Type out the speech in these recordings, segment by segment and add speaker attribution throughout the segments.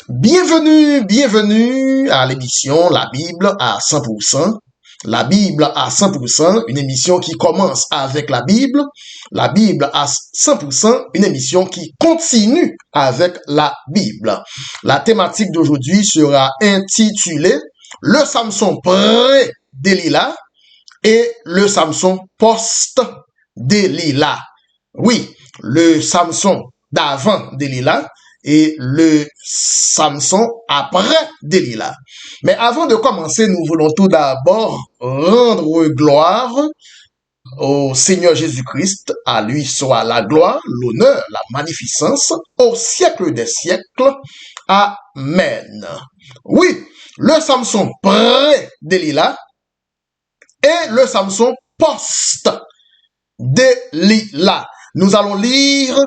Speaker 1: Bienvenue à l'émission La Bible à 100%. La Bible à 100%, une émission qui commence avec la Bible à 100%, une émission qui continue avec la Bible. La thématique d'aujourd'hui sera intitulée Le Samson pré-Delilah et le Samson post-Delilah. Oui, le Samson d'avant Delilah et le Samson après Delilah. Mais avant de commencer, nous voulons tout d'abord rendre gloire au Seigneur Jésus-Christ. À lui soit la gloire, l'honneur, la magnificence au siècle des siècles. Amen. Oui, le Samson pré-Delilah et le Samson post-Delilah. Nous allons lire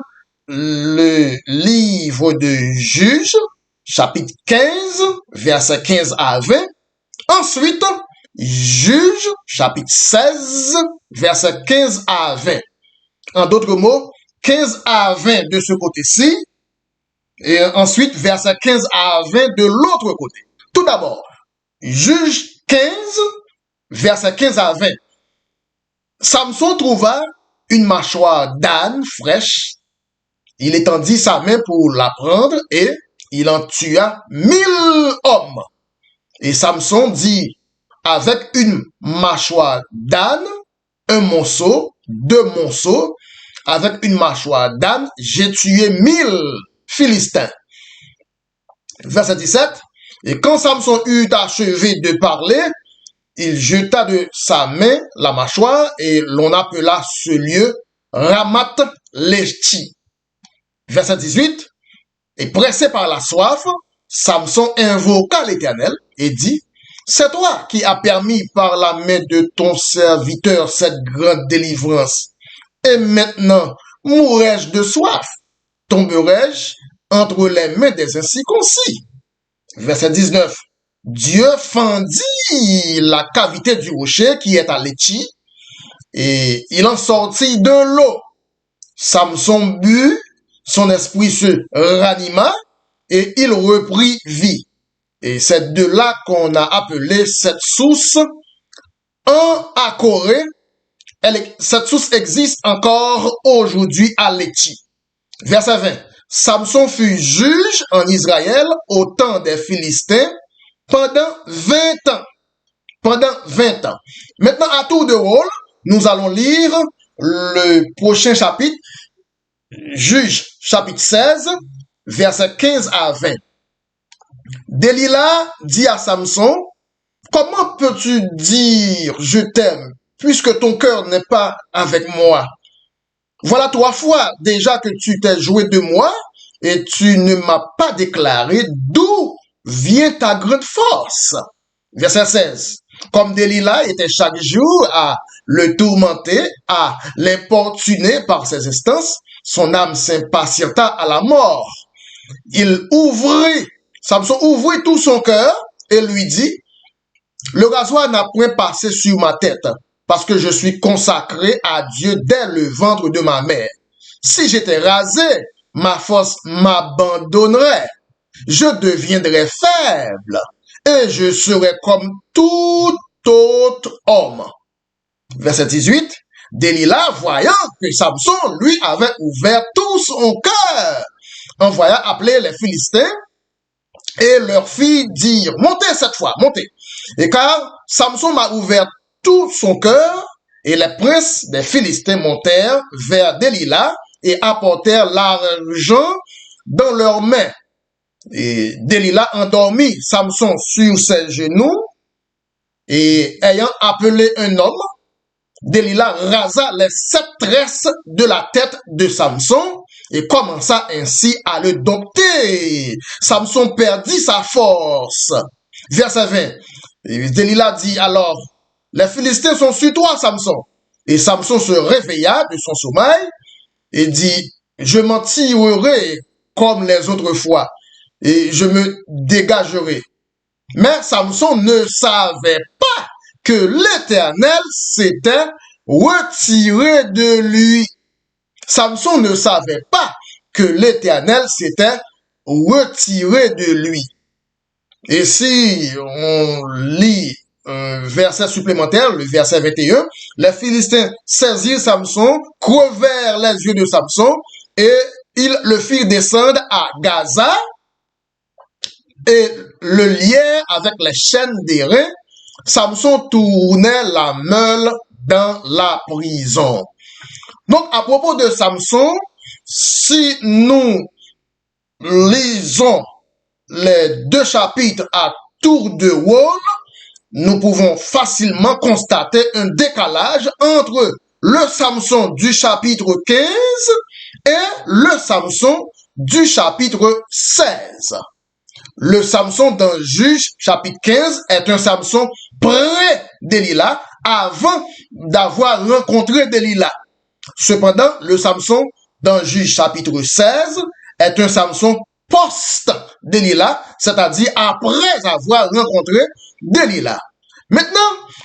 Speaker 1: le livre de Juges, chapitre 15, versets 15 à 20. Ensuite, Juges, chapitre 16, versets 15 à 20. En d'autres mots, 15 à 20 de ce côté-ci, et ensuite, versets 15 à 20 de l'autre côté. Tout d'abord, Juges 15, versets 15 à 20. Samson trouva une mâchoire d'âne fraîche. Il étendit sa main pour la prendre et il en tua 1000 hommes. Et Samson dit, avec une mâchoire d'âne, un monceau, 2 monceaux, avec une mâchoire d'âne, j'ai tué 1000 Philistins. Verset 17. Et quand Samson eut achevé de parler, il jeta de sa main la mâchoire et l'on appela ce lieu Ramath-Lehi. Verset 18, et pressé par la soif, Samson invoqua l'Éternel et dit, c'est toi qui as permis par la main de ton serviteur cette grande délivrance. Et maintenant, mourrai-je de soif? Tomberai-je entre les mains des incirconcis? Verset 19, Dieu fendit la cavité du rocher qui est à Lehi et il en sortit de l'eau. Samson but, son esprit se ranima et il reprit vie. Et c'est de là qu'on a appelé cette source en Akoré. Cette source existe encore aujourd'hui à Lehi. Verset 20. Samson fut juge en Israël au temps des Philistins pendant 20 ans. Pendant 20 ans. Maintenant, à tour de rôle, nous allons lire le prochain chapitre, Juge, chapitre 16, versets 15 à 20. Delilah dit à Samson, comment peux-tu dire je t'aime puisque ton cœur n'est pas avec moi? Voilà 3 fois déjà que tu t'es joué de moi et tu ne m'as pas déclaré d'où vient ta grande force. Verset 16. Comme Delilah était chaque jour à le tourmenter, à l'importuner par ses instances, son âme s'impatienta à la mort. Samson ouvrit tout son cœur et lui dit, le rasoir n'a point passé sur ma tête, parce que je suis consacré à Dieu dès le ventre de ma mère. Si j'étais rasé, ma force m'abandonnerait. Je deviendrais faible et je serais comme tout autre homme. Verset 18. Delilah, voyant que Samson lui avait ouvert tout son cœur, envoya appeler les Philistins et leur fit dire, montez cette fois, montez. Et car Samson m'a ouvert tout son cœur, et les princes des Philistins montèrent vers Delilah et apportèrent l'argent dans leurs mains. Et Delilah endormit Samson sur ses genoux, et ayant appelé un homme, Delilah rasa les 7 tresses de la tête de Samson et commença ainsi à le dompter. Samson perdit sa force. Verset 20. Et Delilah dit alors, les Philistins sont sur toi, Samson. Et Samson se réveilla de son sommeil et dit, je m'en tirerai comme les autres fois et je me dégagerai. Mais Samson ne savait pas que l'Éternel s'était retiré de lui. Samson ne savait pas que l'Éternel s'était retirés de lui. Et si on lit un verset supplémentaire, le verset 21, les Philistins saisirent Samson, crevèrent les yeux de Samson et ils le firent descendre à Gaza et le lièrent avec les chaînes d'airain. Samson tournait la meule dans la prison. Donc, à propos de Samson, si nous lisons les 2 chapitres à tour de rôle, nous pouvons facilement constater un décalage entre le Samson du chapitre 15 et le Samson du chapitre 16. Le Samson d'un Juge, chapitre 15, est un Samson près Delilah avant d'avoir rencontré Delilah. Cependant, le Samson d'un Juge, chapitre 16, est un Samson post-Delilah, c'est-à-dire après avoir rencontré Delilah. Maintenant,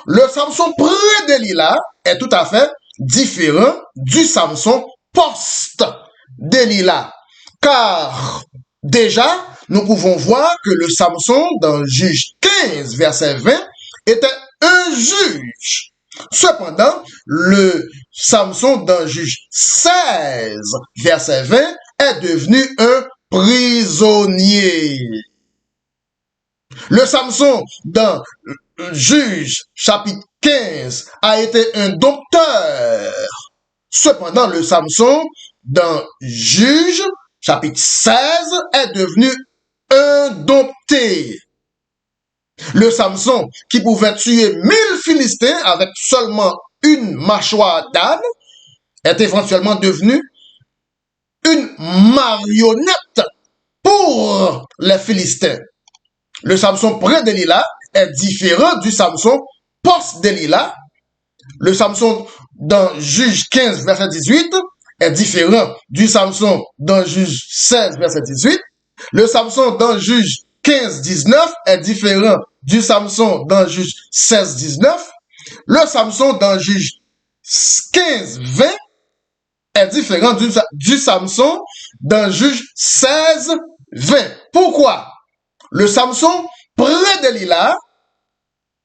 Speaker 1: le Samson pré-Delilah est tout à fait différent du Samson post-Delilah. Car déjà, nous pouvons voir que le Samson dans Juge 15, verset 20, était un juge. Cependant, le Samson dans Juge 16, verset 20, est devenu un prisonnier. Le Samson dans Juge chapitre 15 a été un dompteur. Cependant, le Samson dans Juge chapitre 16 est devenu un dompté. Le Samson qui pouvait tuer 1000 Philistins avec seulement une mâchoire d'âne est éventuellement devenu une marionnette pour les Philistins. Le Samson pré-Delilah est différent du Samson post-Delilah. Le Samson dans Juge 15, verset 18 est différent du Samson dans Juge 16, verset 18. Le Samson dans Juge 15, 19 est différent du Samson dans Juge 16, 19. Le Samson dans Juge 15, 20 est différent du Samson dans Juge 16, 20. Pourquoi? Le Samson pré-Delilah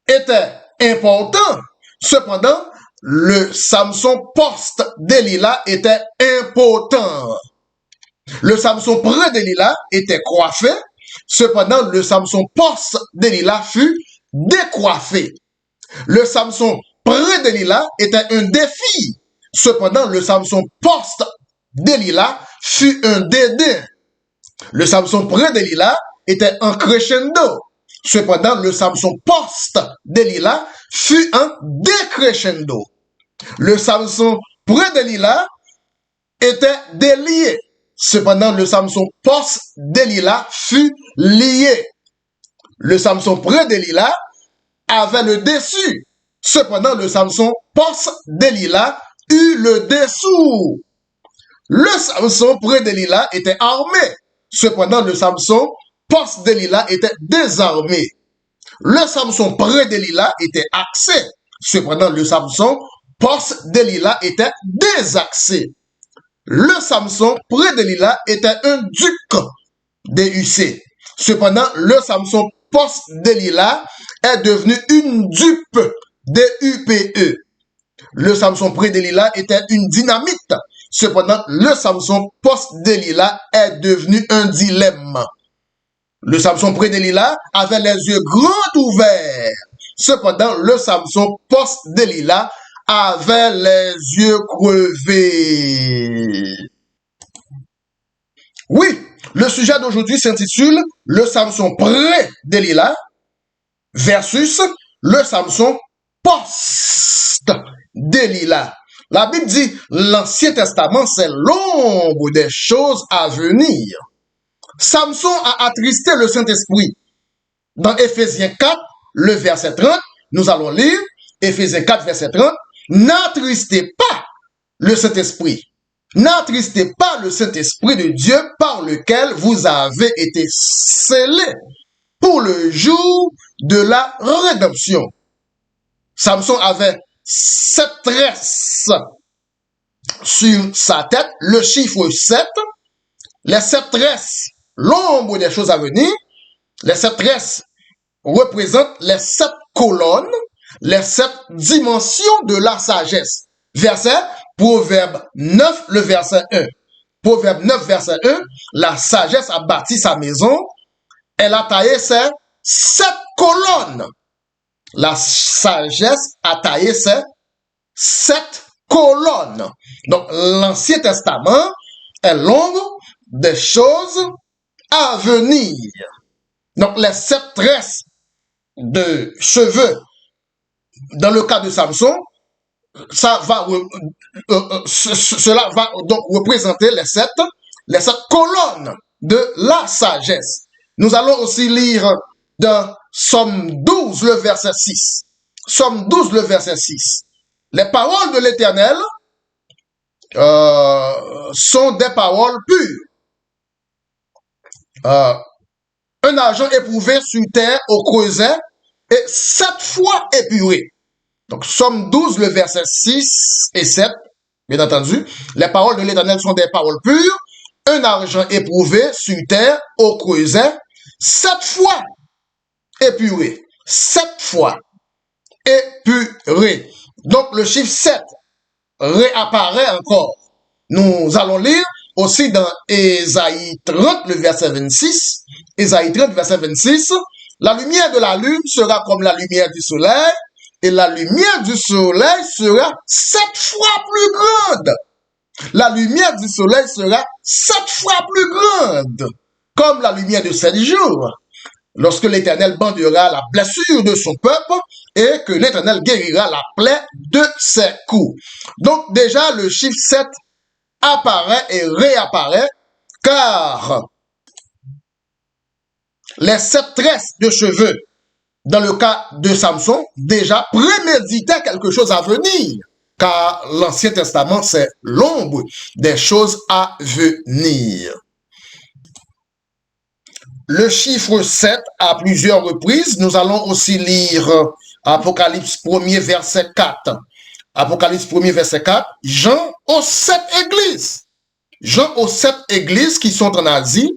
Speaker 1: était important. Cependant, le Samson post-Delilah était impotent. Le Samson pré-Delilah était coiffé. Cependant, le Samson post-Delilah fut décoiffé. Le Samson pré-Delilah était un défi. Cependant, le Samson post-Delilah fut un dédain. Le Samson pré-Delilah était un crescendo. Cependant, le Samson post-Delilah fut un décrescendo. Le Samson pré-Delilah était délié. Cependant, le Samson post-Delilah fut lié. Le Samson pré-Delilah avait le dessus. Cependant, le Samson post-Delilah eut le dessous. Le Samson pré-Delilah était armé. Cependant, le Samson post-Delilah était désarmé. Le Samson pré-Delilah était axé. Cependant, le Samson post-Delilah était désaxé. Le Samson pré-Delilah était un duc, DUC. Cependant, le Samson post-Delilah est devenu une dupe, DUPE. Le Samson pré-Delilah était une dynamite. Cependant, le Samson post-Delilah est devenu un dilemme. Le Samson pré-Delilah avait les yeux grands ouverts. Cependant, le Samson post-Delilah avait les yeux crevés. Oui, le sujet d'aujourd'hui s'intitule le Samson pré-Delilah versus le Samson post-Delilah. La Bible dit, l'Ancien Testament, c'est l'ombre des choses à venir. Samson a attristé le Saint-Esprit. Dans Éphésiens 4, le verset 30, nous allons lire Éphésiens 4, verset 30. N'attristez pas le Saint-Esprit. N'attristez pas le Saint-Esprit de Dieu par lequel vous avez été scellés pour le jour de la rédemption. Samson avait 7 tresses sur sa tête, le chiffre 7. Les 7 tresses l'ombre des choses à venir. Les 7 tresses représentent les 7 colonnes, les 7 dimensions de la sagesse. Verset, Proverbe 9, le verset 1. Proverbe 9, verset 1, la sagesse a bâti sa maison, elle a taillé ses 7 colonnes. La sagesse a taillé ses 7 colonnes. Donc, l'Ancien Testament est l'ombre des choses à venir. Donc, les 7 tresses de cheveux, dans le cas de Samson, cela va donc représenter les 7 colonnes de la sagesse. Nous allons aussi lire dans Somme 12, le verset 6. Somme 12, le verset 6. Les paroles de l'Éternel sont des paroles pures. Un argent éprouvé sur terre au creuset et 7 fois épuré. Donc, Somme 12, le verset 6 et 7, bien entendu. Les paroles de l'Éternel sont des paroles pures. Un argent éprouvé sur terre au creuset 7 fois épuré. 7 fois épuré. Donc, le chiffre 7 réapparaît encore. Nous allons lire aussi dans Ésaïe 30, le verset 26. Ésaïe 30, verset 26. La lumière de la lune sera comme la lumière du soleil, et la lumière du soleil sera 7 fois plus grande. La lumière du soleil sera 7 fois plus grande, comme la lumière de 7 jours. Lorsque l'Éternel bandera la blessure de son peuple et que l'Éternel guérira la plaie de ses coups. Donc déjà, le chiffre 7 apparaît et réapparaît, car les 7 tresses de cheveux, dans le cas de Samson, déjà préméditait quelque chose à venir, car l'Ancien Testament, c'est l'ombre des choses à venir. Le chiffre 7, à plusieurs reprises, nous allons aussi lire Apocalypse 1er, verset 4. Apocalypse 1er, verset 4, Jean aux 7 églises. Jean aux 7 églises qui sont en Asie,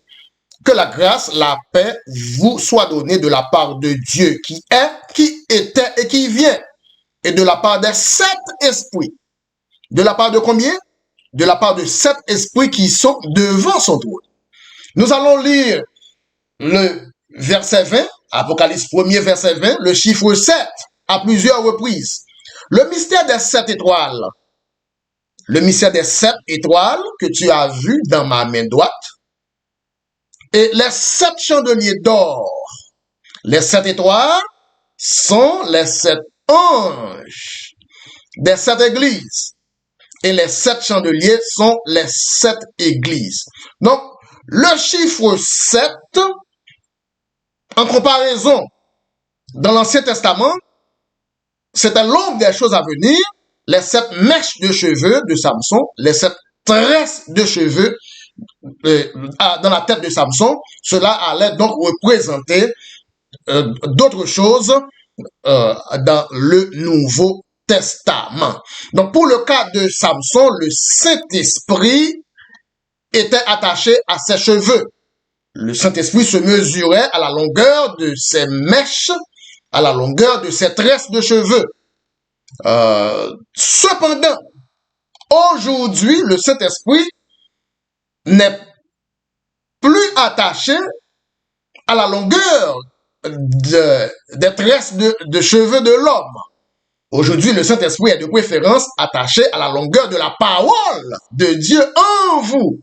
Speaker 1: que la grâce, la paix vous soit donnée de la part de Dieu qui est, qui était et qui vient. Et de la part des 7 esprits. De la part de combien? De la part de 7 esprits qui sont devant son trône. Nous allons lire le verset 20, Apocalypse 1er, verset 20, le chiffre 7, à plusieurs reprises. Le mystère des 7 étoiles. Le mystère des 7 étoiles que tu as vu dans ma main droite. Et les 7 chandeliers d'or. Les 7 étoiles sont les 7 anges des 7 églises. Et les 7 chandeliers sont les 7 églises. Donc, le chiffre 7, en comparaison, dans l'Ancien Testament, c'était l'ombre des choses à venir, les 7 mèches de cheveux de Samson, les 7 tresses de cheveux dans la tête de Samson, cela allait donc représenter d'autres choses dans le Nouveau Testament. Donc pour le cas de Samson, le Saint-Esprit était attaché à ses cheveux. Le Saint-Esprit se mesurait à la longueur de ses mèches, à la longueur de ses tresses de cheveux. Cependant, aujourd'hui, le Saint-Esprit n'est plus attaché à la longueur des tresses de cheveux de l'homme. Aujourd'hui, le Saint-Esprit est de préférence attaché à la longueur de la parole de Dieu en vous.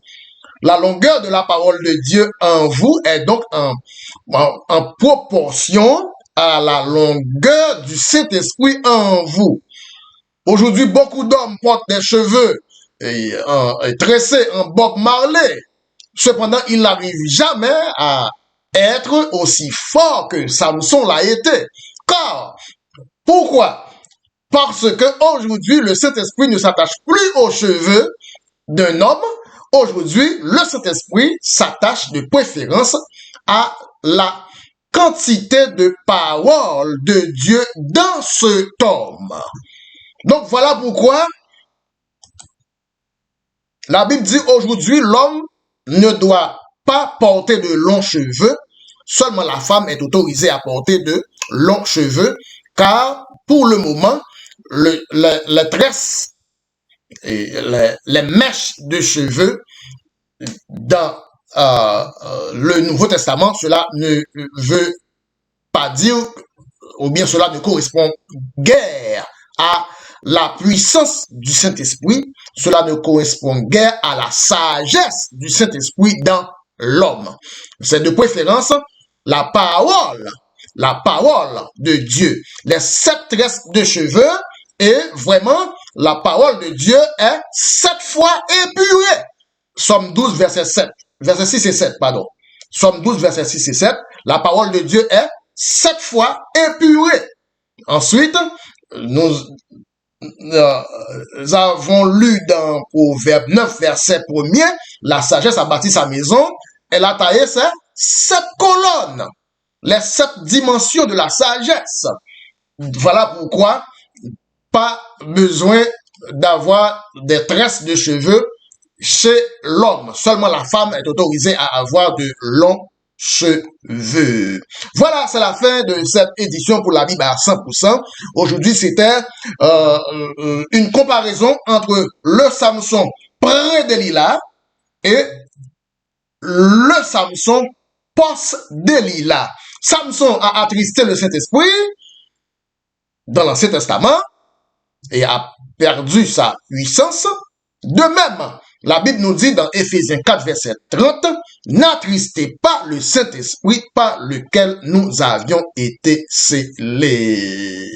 Speaker 1: La longueur de la parole de Dieu en vous est donc en proportion à la longueur du Saint-Esprit en vous. Aujourd'hui, beaucoup d'hommes portent des cheveux tressés en Bob Marley. Cependant, ils n'arrivent jamais à être aussi forts que Samson l'a été. Car, pourquoi? Parce que aujourd'hui, le Saint-Esprit ne s'attache plus aux cheveux d'un homme. Aujourd'hui, le Saint-Esprit s'attache de préférence à la quantité de paroles de Dieu dans cet homme. Donc voilà pourquoi la Bible dit aujourd'hui l'homme ne doit pas porter de longs cheveux. Seulement la femme est autorisée à porter de longs cheveux, car pour le moment, les tresses et les mèches de cheveux dans le Nouveau Testament, cela ne veut pas dire, ou bien cela ne correspond guère à la puissance du Saint-Esprit, cela ne correspond guère à la sagesse du Saint-Esprit dans l'homme. C'est de préférence la parole de Dieu. Les 7 tresses de cheveux, et vraiment, la parole de Dieu est 7 fois épurée. Somme 12, verset 7. Verset 6 et 7, pardon. Somme 12, verset 6 et 7. La parole de Dieu est 7 fois épurée. Ensuite, nous avons lu dans Proverbe 9, verset 1er, la sagesse a bâti sa maison, elle a taillé ses 7 colonnes, les 7 dimensions de la sagesse. Voilà pourquoi pas besoin d'avoir des tresses de cheveux chez l'homme. Seulement la femme est autorisée à avoir de longs cheveux. Voilà, c'est la fin de cette édition pour la Bible à 100%. Aujourd'hui, c'était une comparaison entre le Samson pré-Delilah et le Samson post-Delilah. Samson a attristé le Saint-Esprit dans l'Ancien Testament et a perdu sa puissance. De même, la Bible nous dit dans Éphésiens 4, verset 30, « N'attristez pas le Saint-Esprit par lequel nous avions été scellés. »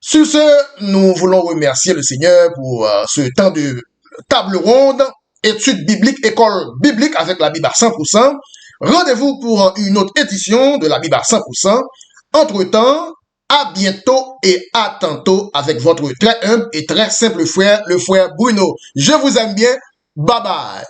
Speaker 1: Sur ce, nous voulons remercier le Seigneur pour ce temps de table ronde, étude biblique, école biblique avec la Bible à 100%. Rendez-vous pour une autre édition de la Bible à 100%. Entre-temps, à bientôt et à tantôt avec votre très humble et très simple frère, le frère Bruno. Je vous aime bien. Bye bye.